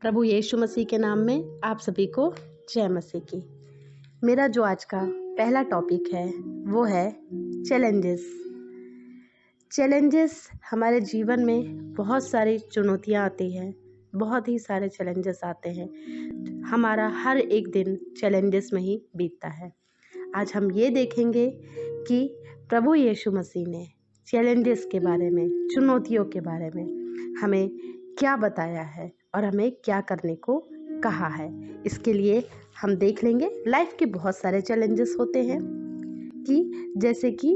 प्रभु यीशु मसीह के नाम में आप सभी को जय मसीह की। मेरा जो आज का पहला टॉपिक है वो है चैलेंजेस। चैलेंजेस हमारे जीवन में बहुत सारी चुनौतियाँ आती हैं, बहुत ही सारे चैलेंजेस आते हैं। हमारा हर एक दिन चैलेंजेस में ही बीतता है। आज हम ये देखेंगे कि प्रभु यीशु मसीह ने चैलेंजेस के बारे में, चुनौतियों के बारे में हमें क्या बताया है और हमें क्या करने को कहा है। इसके लिए हम देख लेंगे लाइफ के बहुत सारे चैलेंजेस होते हैं कि जैसे कि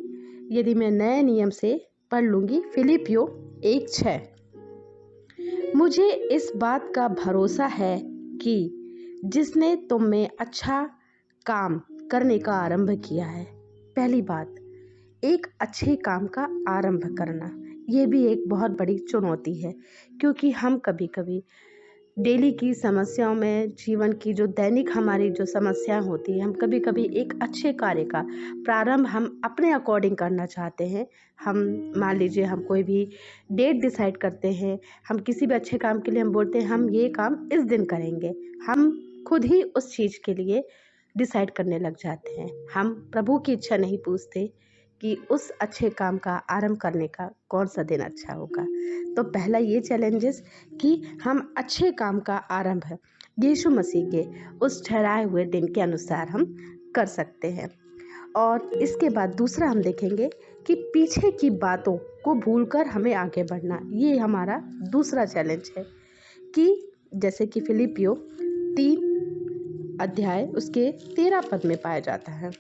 यदि मैं नए नियम से पढ़ लूँगी फिलिपियों 1:6, मुझे इस बात का भरोसा है कि जिसने तुम में अच्छा काम करने का आरंभ किया है। पहली बात, एक अच्छे काम का आरंभ करना, ये भी एक बहुत बड़ी चुनौती है, क्योंकि हम कभी कभी डेली की समस्याओं में, जीवन की जो दैनिक हमारी जो समस्याएं होती हैं, हम कभी कभी एक अच्छे कार्य का प्रारंभ हम अपने अकॉर्डिंग करना चाहते हैं। हम मान लीजिए हम कोई भी डेट डिसाइड करते हैं, हम किसी भी अच्छे काम के लिए हम बोलते हैं हम ये काम इस दिन करेंगे, हम खुद ही उस चीज़ के लिए डिसाइड करने लग जाते हैं। हम प्रभु की इच्छा नहीं पूछते कि उस अच्छे काम का आरंभ करने का कौन सा दिन अच्छा होगा। तो पहला ये चैलेंजेस कि हम अच्छे काम का आरंभ यीशु मसीह के उस ठहराए हुए दिन के अनुसार हम कर सकते हैं। और इसके बाद दूसरा हम देखेंगे कि पीछे की बातों को भूलकर हमें आगे बढ़ना। ये हमारा दूसरा चैलेंज है कि जैसे कि फिलिपियों 3 अध्याय उसके 13 पद में पाया जाता है,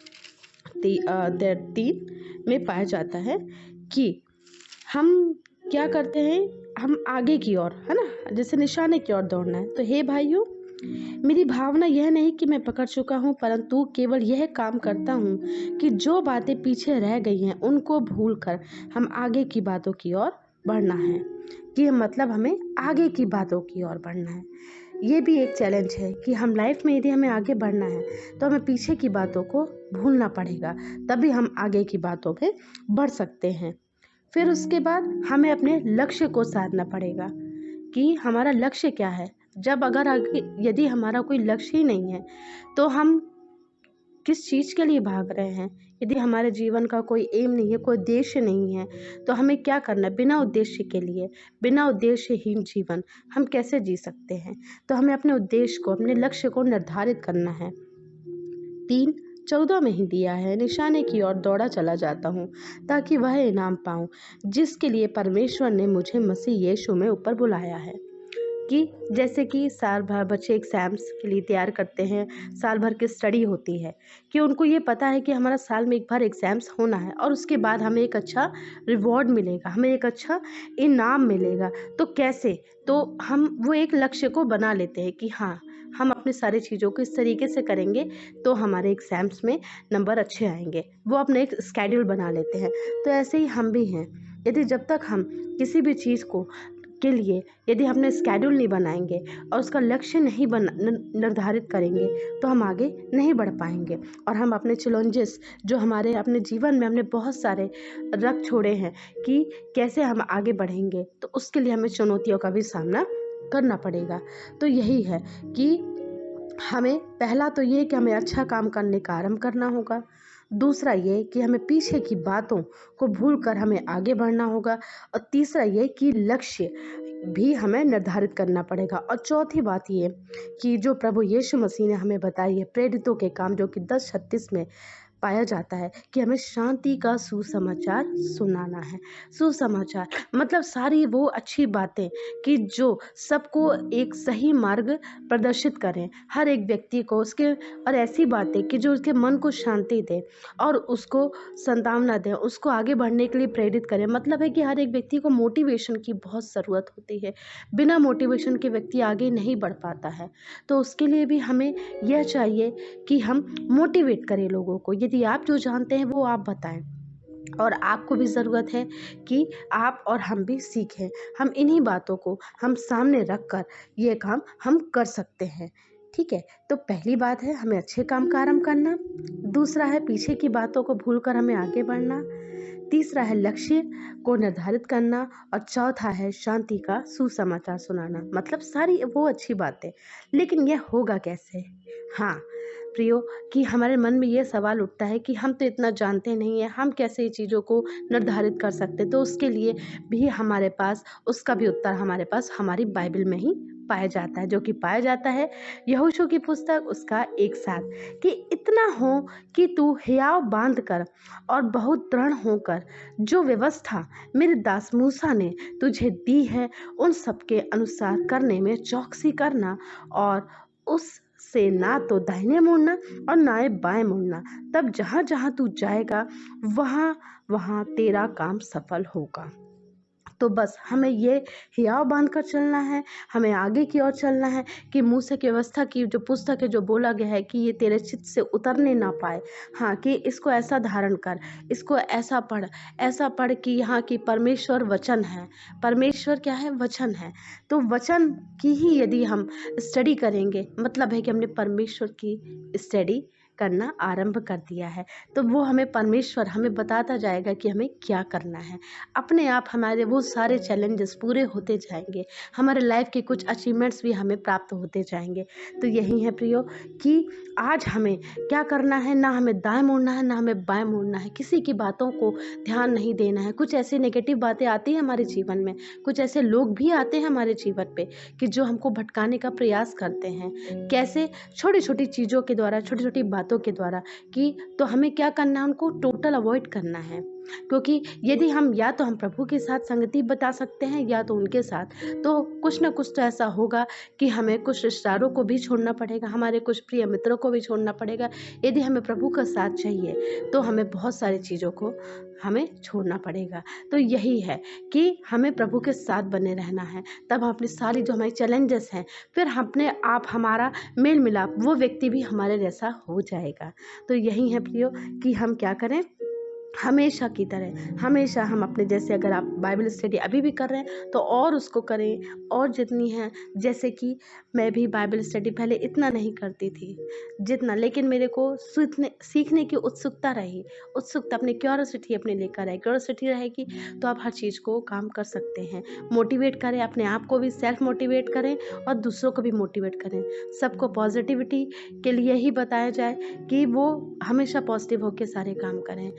3 में पाया जाता है कि हम क्या करते हैं, हम आगे की ओर, है ना, जैसे निशाने की ओर दौड़ना है। तो हे भाइयों, मेरी भावना यह नहीं कि मैं पकड़ चुका हूँ, परंतु केवल यह काम करता हूँ कि जो बातें पीछे रह गई हैं उनको भूलकर हम आगे की बातों की ओर बढ़ना है। कि मतलब हमें आगे की बातों की ओर बढ़ना है। ये भी एक चैलेंज है कि हम लाइफ में यदि हमें आगे बढ़ना है तो हमें पीछे की बातों को भूलना पड़ेगा, तभी हम आगे की बातों पे बढ़ सकते हैं। फिर उसके बाद हमें अपने लक्ष्य को साधना पड़ेगा कि हमारा लक्ष्य क्या है। जब अगर यदि हमारा कोई लक्ष्य ही नहीं है तो हम किस चीज़ के लिए भाग रहे हैं। यदि हमारे जीवन का कोई एम नहीं है, कोई उद्देश्य नहीं है, तो हमें क्या करना है। बिना उद्देश्य के लिए, बिना उद्देश्यहीन जीवन हम कैसे जी सकते हैं। तो हमें अपने उद्देश्य को, अपने लक्ष्य को निर्धारित करना है। 3:14 में ही दिया है, निशाने की ओर दौड़ा चला जाता हूँ ताकि वह इनाम पाऊँ जिसके लिए परमेश्वर ने मुझे मसीह यीशु में ऊपर बुलाया है। कि जैसे कि साल भर बच्चे एग्ज़ाम्स के लिए तैयार करते हैं, साल भर की स्टडी होती है कि उनको ये पता है कि हमारा साल में एक बार एग्ज़ाम्स होना है और उसके बाद हमें एक अच्छा रिवॉर्ड मिलेगा, हमें एक अच्छा इनाम मिलेगा। तो कैसे, तो हम वो एक लक्ष्य को बना लेते हैं कि हाँ, हम अपनी सारी चीज़ों को इस तरीके से करेंगे तो हमारे एग्ज़ाम्स में नंबर अच्छे आएंगे। वो अपना एक स्केड्यूल बना लेते हैं। तो ऐसे ही हम भी हैं। यदि जब तक हम किसी भी चीज़ को के लिए यदि हमने स्केड्यूल नहीं बनाएंगे और उसका लक्ष्य नहीं निर्धारित करेंगे तो हम आगे नहीं बढ़ पाएंगे। और हम अपने चैलेंजेस जो हमारे अपने जीवन में हमने बहुत सारे रख छोड़े हैं कि कैसे हम आगे बढ़ेंगे, तो उसके लिए हमें चुनौतियों का भी सामना करना पड़ेगा। तो यही है कि हमें पहला तो ये कि हमें अच्छा काम करने का आरंभ करना होगा। दूसरा ये कि हमें पीछे की बातों को भूलकर हमें आगे बढ़ना होगा। और तीसरा ये कि लक्ष्य भी हमें निर्धारित करना पड़ेगा। और चौथी बात ये कि जो प्रभु यीशु मसीह ने हमें बताई है प्रेरितों के काम, जो कि 10:36 में पाया जाता है कि हमें शांति का सुसमाचार सुनाना है। सुसमाचार मतलब सारी वो अच्छी बातें कि जो सबको एक सही मार्ग प्रदर्शित करें, हर एक व्यक्ति को उसके, और ऐसी बातें कि जो उसके मन को शांति दे और उसको संतावना दें, उसको आगे बढ़ने के लिए प्रेरित करें। मतलब है कि हर एक व्यक्ति को मोटिवेशन की बहुत ज़रूरत होती है। बिना मोटिवेशन के व्यक्ति आगे नहीं बढ़ पाता है। तो उसके लिए भी हमें यह चाहिए कि हम मोटिवेट करें लोगों को। यदि आप जो जानते हैं वो आप बताएं, और आपको भी ज़रूरत है कि आप और हम भी सीखें। हम इन्हीं बातों को हम सामने रख कर ये काम हम कर सकते हैं। ठीक है, तो पहली बात है हमें अच्छे काम का आरंभ करना। दूसरा है पीछे की बातों को भूलकर हमें आगे बढ़ना। तीसरा है लक्ष्य को निर्धारित करना और चौथा है शांति का सुसमाचार सुनाना। मतलब सारी वो अच्छी बातें, लेकिन यह होगा कैसे? हाँ प्रियो, कि हमारे मन में ये सवाल उठता है कि हम तो इतना जानते नहीं हैं, हम कैसे ये चीज़ों को निर्धारित कर सकते? तो उसके लिए भी हमारे पास उसका भी उत्तर हमारे पास हमारी बाइबल में ही पाया जाता है, जो कि पाया जाता है यहोशू की पुस्तक उसका 1:7 कि इतना हो कि तू हियाव बांध कर और बहुत दृढ़ होकर जो व्यवस्था मेरे दास मूसा ने तुझे दी है उन सब के अनुसार करने में चौकसी करना, और उस से ना तो दाहिने मुड़ना और ना ही बाएं मुड़ना, तब जहाँ जहाँ तू जाएगा वहाँ वहाँ तेरा काम सफल होगा। तो बस हमें ये हियाव बांध कर चलना है, हमें आगे की ओर चलना है कि मूसा की व्यवस्था की जो पुस्तक है, जो बोला गया है कि ये तेरे चित्त से उतरने ना पाए। हाँ, कि इसको ऐसा धारण कर, इसको ऐसा पढ़ कि यहाँ की परमेश्वर वचन है। परमेश्वर क्या है? वचन है। तो वचन की ही यदि हम स्टडी करेंगे, मतलब है कि हमने परमेश्वर की स्टडी करना आरंभ कर दिया है, तो वो हमें परमेश्वर हमें बताता जाएगा कि हमें क्या करना है। अपने आप हमारे वो सारे चैलेंजेस पूरे होते जाएंगे, हमारे लाइफ के कुछ अचीवमेंट्स भी हमें प्राप्त होते जाएंगे। तो यही है प्रियो कि आज हमें क्या करना है, ना हमें दाएं मुड़ना है, ना हमें बाएं मुड़ना है, किसी की बातों को ध्यान नहीं देना है। कुछ ऐसी नेगेटिव बातें आती हैं हमारे जीवन में, कुछ ऐसे लोग भी आते हैं हमारे जीवन पे कि जो हमको भटकाने का प्रयास करते हैं। कैसे? छोटी छोटी चीज़ों के द्वारा, छोटी छोटी बातों के द्वारा। कि तो हमें क्या करना है? उनको टोटल अवॉइड करना है, क्योंकि यदि हम या तो हम प्रभु के साथ संगति बता सकते हैं या तो उनके साथ, तो कुछ ना कुछ तो ऐसा होगा कि हमें कुछ रिश्तेदारों को भी छोड़ना पड़ेगा, हमारे कुछ प्रिय मित्रों को भी छोड़ना पड़ेगा। यदि हमें प्रभु का साथ चाहिए तो हमें बहुत सारी चीज़ों को हमें छोड़ना पड़ेगा। तो यही है कि हमें प्रभु के साथ बने रहना है, तब हम अपनी सारी जो हमारी चैलेंजेस हैं, फिर अपने आप हमारा मेल मिलाप वो व्यक्ति भी हमारे जैसा हो जाएगा। तो यही है प्रियो कि हम क्या करें, हमेशा की तरह हमेशा हम अपने जैसे, अगर आप बाइबल स्टडी अभी भी कर रहे हैं तो और उसको करें, और जितनी है। जैसे कि मैं भी बाइबल स्टडी पहले इतना नहीं करती थी जितना, लेकिन मेरे को सीखने की उत्सुकता रही, उत्सुकता अपनी क्यूरियोसिटी अपने लेकर है, क्यूरियोसिटी रहेगी तो आप हर चीज़ को काम कर सकते हैं। मोटिवेट करें, अपने आप को भी सेल्फ मोटिवेट करें और दूसरों को भी मोटिवेट करें। सबको पॉजिटिविटी के लिए ही बताया जाए कि वो हमेशा पॉजिटिव होकर सारे काम करें।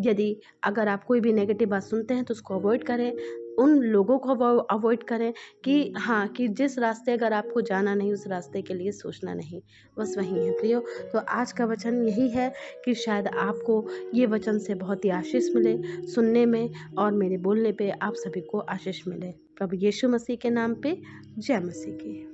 यदि अगर आप कोई भी नेगेटिव बात सुनते हैं तो उसको अवॉइड करें, उन लोगों को अवॉइड करें कि हाँ, कि जिस रास्ते अगर आपको जाना नहीं उस रास्ते के लिए सोचना नहीं। बस वही है प्रियो। तो आज का वचन यही है कि शायद आपको ये वचन से बहुत ही आशीष मिले सुनने में, और मेरे बोलने पे आप सभी को आशीष मिले। प्रभु यीशु मसीह के नाम पे जय मसीह की।